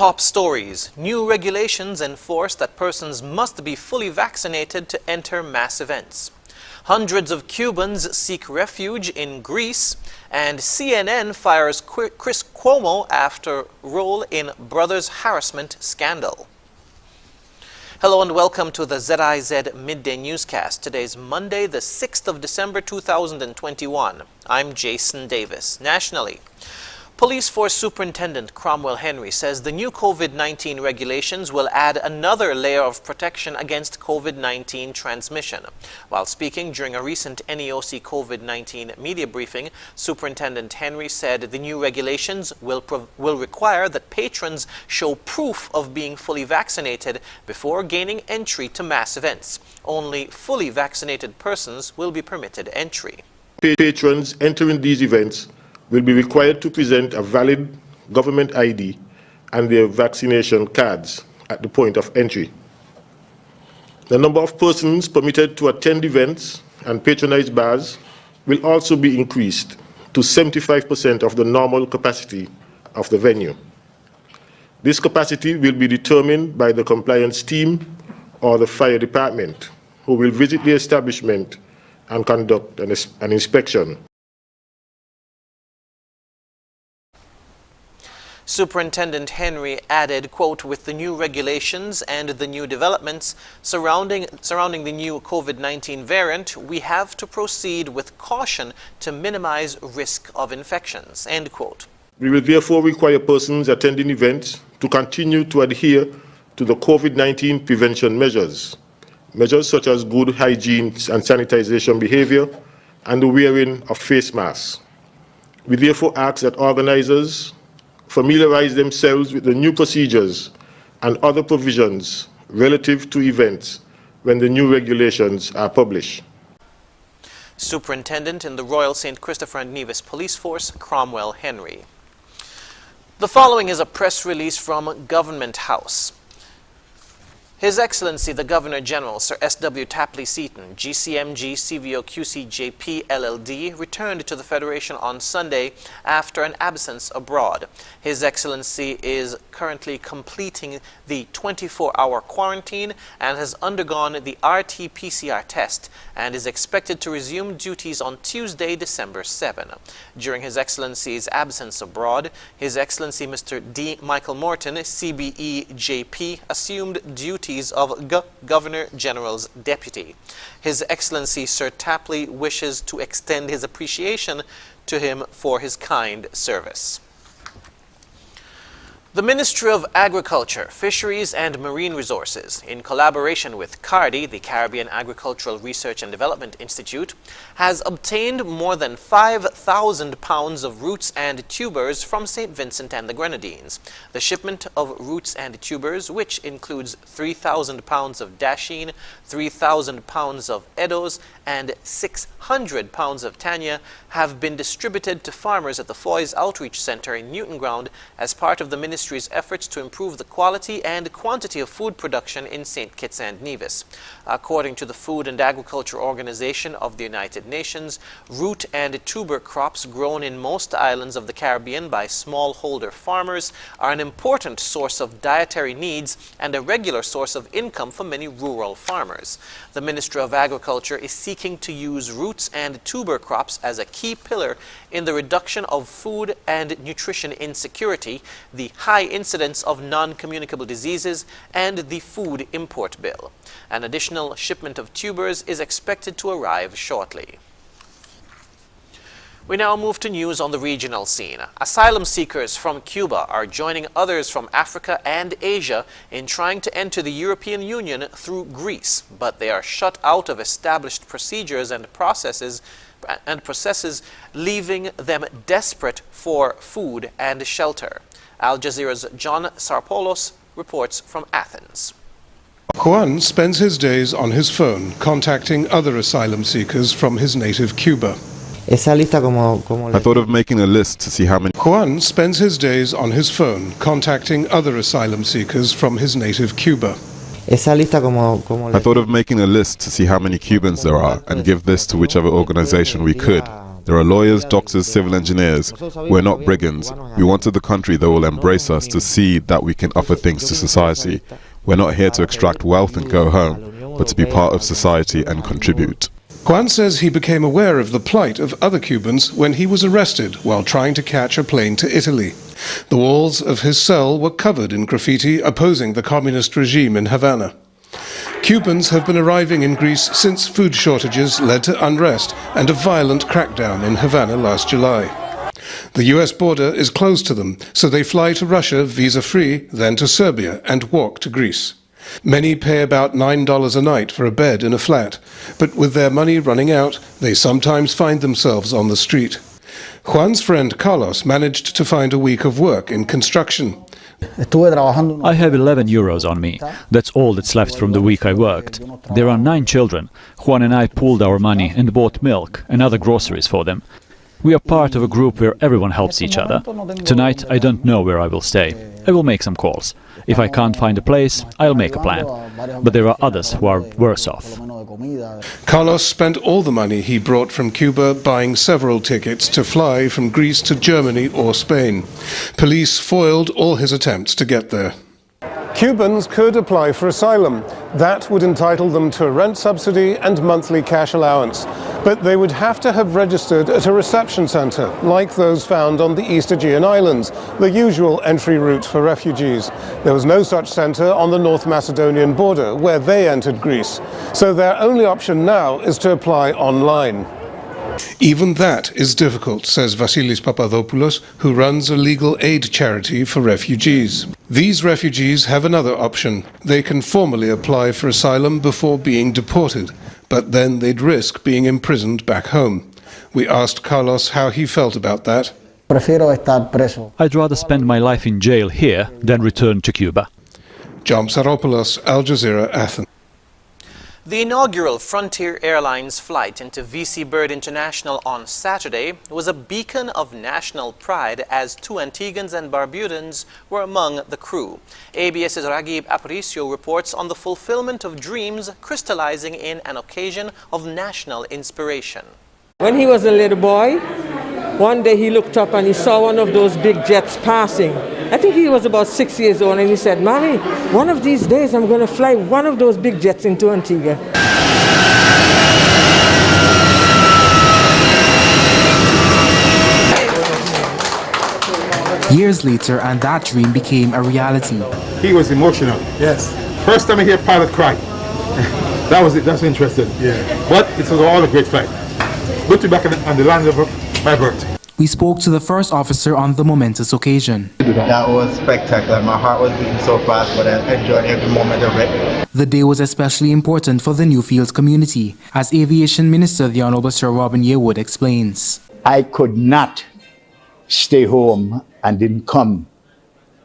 top stories. New regulations enforce that persons must be fully vaccinated to enter mass events. Hundreds of Cubans seek refuge in Greece, and CNN fires Chris Cuomo after role in brothers' harassment scandal. Hello and welcome to the ZIZ Midday Newscast. Today's Monday, the 6th of December 2021. I'm Jason Davis. Nationally, Police Force Superintendent Cromwell Henry says the new COVID-19 regulations will add another layer of protection against COVID-19 transmission. While speaking during a recent NEOC COVID-19 media briefing, Superintendent Henry said the new regulations will require that patrons show proof of being fully vaccinated before gaining entry to mass events. Only fully vaccinated persons will be permitted entry. Patrons entering these events will be required to present a valid government ID and their vaccination cards at the point of entry. The number of persons permitted to attend events and patronize bars will also be increased to 75% of the normal capacity of the venue. This capacity will be determined by the compliance team or the fire department, who will visit the establishment and conduct an inspection. Superintendent Henry added, quote, "With the new regulations and the new developments surrounding the new COVID-19 variant, we have to proceed with caution to minimize risk of infections," end quote. We will therefore require persons attending events to continue to adhere to the COVID-19 prevention measures such as good hygiene and sanitization behavior and the wearing of face masks. We therefore ask that organizers familiarize themselves with the new procedures and other provisions relative to events when the new regulations are published. Superintendent in the Royal St. Christopher and Nevis Police Force, Cromwell Henry. The following is a press release from Government House. His Excellency the Governor-General, Sir S.W. Tapley Seaton, GCMG CVO QCJP LLD, returned to the Federation on Sunday after an absence abroad. His Excellency is currently completing the 24-hour quarantine and has undergone the RT-PCR test and is expected to resume duties on Tuesday, December 7. During His Excellency's absence abroad, His Excellency Mr. D. Michael Morton, CBE JP, assumed duties of Governor-General's deputy. His Excellency Sir Tapley wishes to extend his appreciation to him for his kind service. The Ministry of Agriculture, Fisheries and Marine Resources, in collaboration with CARDI, the Caribbean Agricultural Research and Development Institute, has obtained more than 5,000 pounds of roots and tubers from St. Vincent and the Grenadines. The shipment of roots and tubers, which includes 3,000 pounds of dasheen, 3,000 pounds of eddos, and 600 pounds of tanya, have been distributed to farmers at the Foy's Outreach Centre in Newton Ground as part of the Ministry's efforts to improve the quality and quantity of food production in St. Kitts and Nevis. According to the Food and Agriculture Organization of the United Nations, root and tuber crops grown in most islands of the Caribbean by smallholder farmers are an important source of dietary needs and a regular source of income for many rural farmers. The Ministry of Agriculture is seeking to use roots and tuber crops as a key pillar in the reduction of food and nutrition insecurity, the high incidence of non-communicable diseases, and the food import bill. An additional shipment of tubers is expected to arrive shortly. We now move to news on the regional scene. Asylum seekers from Cuba are joining others from Africa and Asia in trying to enter the European Union through Greece, but they are shut out of established procedures and processes, leaving them desperate for food and shelter. Al Jazeera's John Sarpoulos reports from Athens. Juan spends his days on his phone contacting other asylum seekers from his native Cuba. I thought of making a list to see how many. Juan spends his days on his phone contacting other asylum seekers from his native Cuba. I thought of making a list to see how many Cubans there are and give this to whichever organization we could. There are lawyers, doctors, civil engineers. We're not brigands. We wanted the country that will embrace us to see that we can offer things to society. We're not here to extract wealth and go home, but to be part of society and contribute. Juan says he became aware of the plight of other Cubans when he was arrested while trying to catch a plane to Italy. The walls of his cell were covered in graffiti opposing the communist regime in Havana. Cubans have been arriving in Greece since food shortages led to unrest and a violent crackdown in Havana last July. The US border is closed to them, so they fly to Russia visa-free, then to Serbia and walk to Greece. Many pay about $9 a night for a bed in a flat, but with their money running out, they sometimes find themselves on the street. Juan's friend Carlos managed to find a week of work in construction. I have 11 euros on me. That's all that's left from the week I worked. There are 9 children. Juan and I pooled our money and bought milk and other groceries for them. We are part of a group where everyone helps each other. Tonight I don't know where I will stay. I will make some calls. If I can't find a place, I'll make a plan. But there are others who are worse off. Carlos spent all the money he brought from Cuba buying several tickets to fly from Greece to Germany or Spain. Police foiled all his attempts to get there. Cubans could apply for asylum. That would entitle them to a rent subsidy and monthly cash allowance. But they would have to have registered at a reception centre, like those found on the East Aegean Islands, the usual entry route for refugees. There was no such centre on the North Macedonian border, where they entered Greece. So their only option now is to apply online. Even that is difficult, says Vasilis Papadopoulos, who runs a legal aid charity for refugees. These refugees have another option. They can formally apply for asylum before being deported, but then they'd risk being imprisoned back home. We asked Carlos how he felt about that. I'd rather spend my life in jail here than return to Cuba. John Psaropoulos, Al Jazeera, Athens. The inaugural Frontier Airlines flight into VC Bird International on Saturday was a beacon of national pride as 2 Antiguans and Barbudans were among the crew. ABS's Raghib Aparicio reports on the fulfillment of dreams crystallizing in an occasion of national inspiration. When he was a little boy, one day he looked up and he saw one of those big jets passing. I think he was about 6 years old, and he said, "Mommy, one of these days I'm going to fly one of those big jets into Antigua." Years later, and that dream became a reality. He was emotional. Yes. First time I hear pilot cry. That was it. That's interesting. Yeah. But it was all a great flight. Good to be back on the land of my birth. We spoke to the first officer on the momentous occasion. That was spectacular. My heart was beating so fast, but I enjoyed every moment of it. The day was especially important for the Newfields community, as Aviation Minister the Honourable Sir Robin Yearwood explains. I could not stay home and didn't come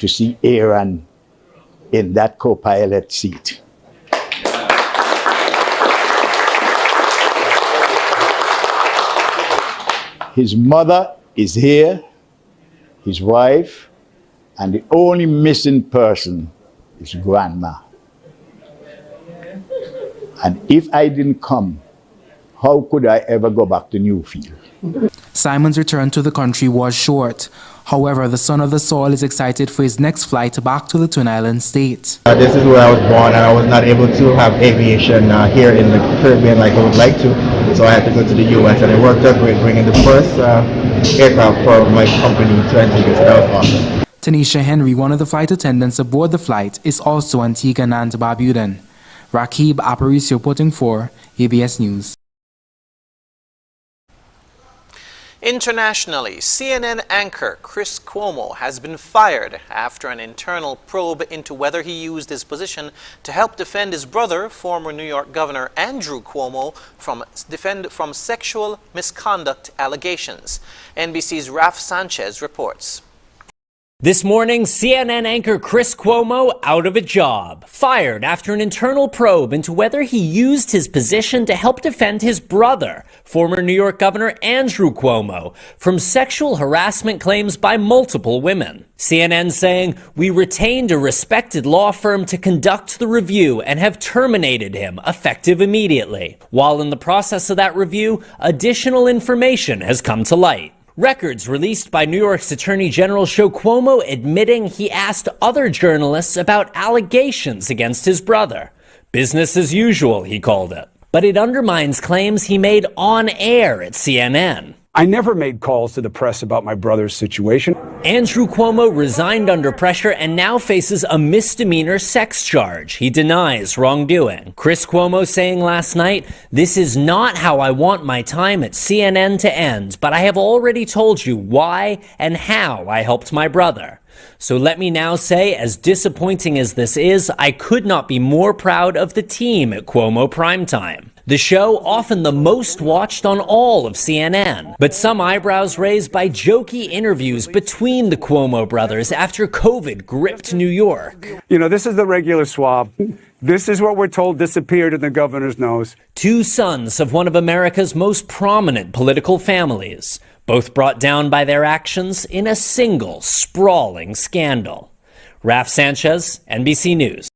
to see Aaron in that co-pilot seat. His mother is here, his wife, and the only missing person is Grandma. And if I didn't come, how could I ever go back to Newfield? Simon's return to the country was short. However, the son of the soil is excited for his next flight back to the Twin Island state. This is where I was born, and I was not able to have aviation here in the Caribbean like I would like to. So I had to go to the U.S. and it worked out great, bringing the first aircraft for my company to Antigua. So that was awesome. Tanisha Henry, one of the flight attendants aboard the flight, is also Antiguan and Barbudan. Raghib Aparicio reporting for ABS News. Internationally, CNN anchor Chris Cuomo has been fired after an internal probe into whether he used his position to help defend his brother, former New York Governor Andrew Cuomo, from sexual misconduct allegations. NBC's Raf Sanchez reports. This morning, CNN anchor Chris Cuomo out of a job, fired after an internal probe into whether he used his position to help defend his brother, former New York Governor Andrew Cuomo, from sexual harassment claims by multiple women. CNN saying, "We retained a respected law firm to conduct the review and have terminated him, effective immediately." While in the process of that review, additional information has come to light. Records released by New York's Attorney General show Cuomo admitting he asked other journalists about allegations against his brother. Business as usual, he called it. But it undermines claims he made on air at CNN. I never made calls to the press about my brother's situation. Andrew Cuomo resigned under pressure and now faces a misdemeanor sex charge. He denies wrongdoing. Chris Cuomo saying last night, "This is not how I want my time at CNN to end, but I have already told you why and how I helped my brother. So let me now say, as disappointing as this is, I could not be more proud of the team at Cuomo Primetime." The show often the most watched on all of CNN, but some eyebrows raised by jokey interviews between the Cuomo brothers after COVID gripped New York. You know, this is the regular swab. This is what we're told disappeared in the governor's nose. Two sons of one of America's most prominent political families, both brought down by their actions in a single sprawling scandal. Raf Sanchez, NBC News.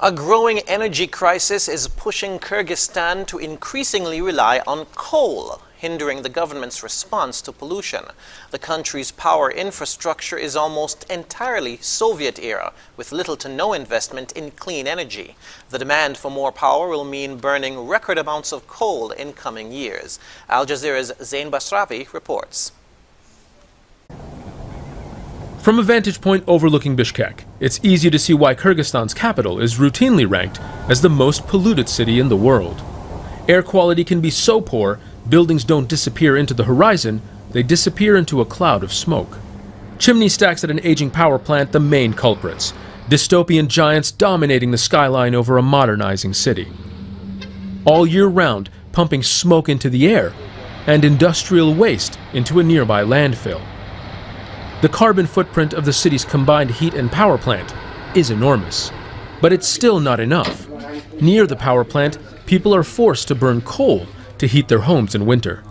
A growing energy crisis is pushing Kyrgyzstan to increasingly rely on coal, hindering the government's response to pollution. The country's power infrastructure is almost entirely Soviet-era, with little to no investment in clean energy. The demand for more power will mean burning record amounts of coal in coming years. Al Jazeera's Zain Basravi reports. From a vantage point overlooking Bishkek, it's easy to see why Kyrgyzstan's capital is routinely ranked as the most polluted city in the world. Air quality can be so poor, buildings don't disappear into the horizon, they disappear into a cloud of smoke. Chimney stacks at an aging power plant the main culprits, dystopian giants dominating the skyline over a modernizing city. All year round, pumping smoke into the air, and industrial waste into a nearby landfill. The carbon footprint of the city's combined heat and power plant is enormous. But it's still not enough. Near the power plant, people are forced to burn coal to heat their homes in winter.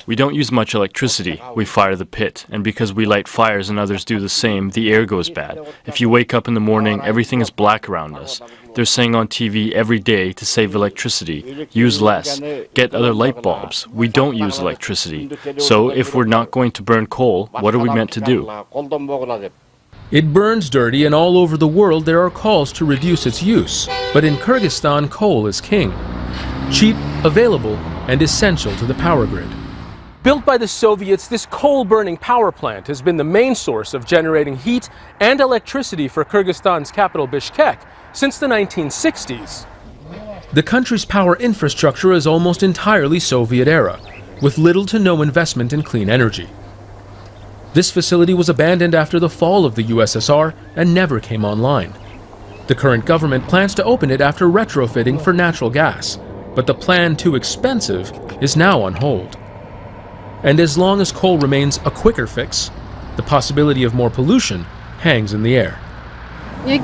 We don't use much electricity. We fire the pit, and because we light fires and others do the same, the air goes bad. If you wake up in the morning, everything is black around us. They're saying on TV every day to save electricity, use less, get other light bulbs. We don't use electricity. So if we're not going to burn coal, what are we meant to do? It burns dirty, and all over the world there are calls to reduce its use. But in Kyrgyzstan, coal is king. Cheap, available, and essential to the power grid. Built by the Soviets, this coal-burning power plant has been the main source of generating heat and electricity for Kyrgyzstan's capital Bishkek since the 1960s. The country's power infrastructure is almost entirely Soviet-era, with little to no investment in clean energy. This facility was abandoned after the fall of the USSR and never came online. The current government plans to open it after retrofitting for natural gas, but the plan, too expensive, is now on hold. And as long as coal remains a quicker fix, the possibility of more pollution hangs in the air. If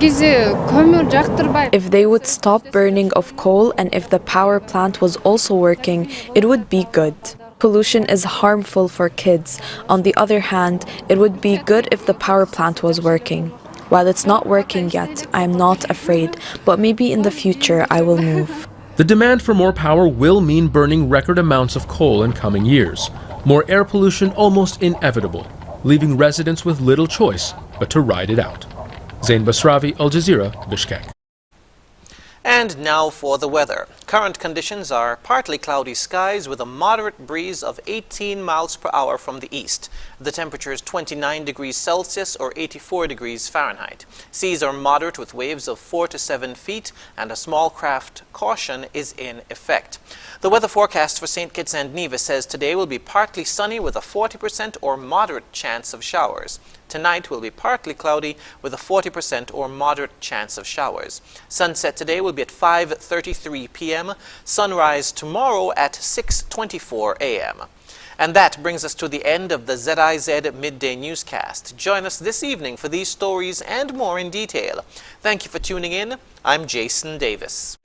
they would stop burning of coal and if the power plant was also working, it would be good. Pollution is harmful for kids. On the other hand, it would be good if the power plant was working. While it's not working yet, I am not afraid, but maybe in the future I will move. The demand for more power will mean burning record amounts of coal in coming years. More air pollution almost inevitable, leaving residents with little choice but to ride it out. Zain Basravi, Al Jazeera, Bishkek. And now for the weather. Current conditions are partly cloudy skies with a moderate breeze of 18 miles per hour from the east. The temperature is 29 degrees Celsius or 84 degrees Fahrenheit. Seas are moderate with waves of 4 to 7 feet and a small craft caution is in effect. The weather forecast for St. Kitts and Nevis says today will be partly sunny with a 40% or moderate chance of showers. Tonight will be partly cloudy with a 40% or moderate chance of showers. Sunset today will be at 5:33 p.m. Sunrise tomorrow at 6:24 a.m. And that brings us to the end of the ZIZ Midday Newscast. Join us this evening for these stories and more in detail. Thank you for tuning in. I'm Jason Davis.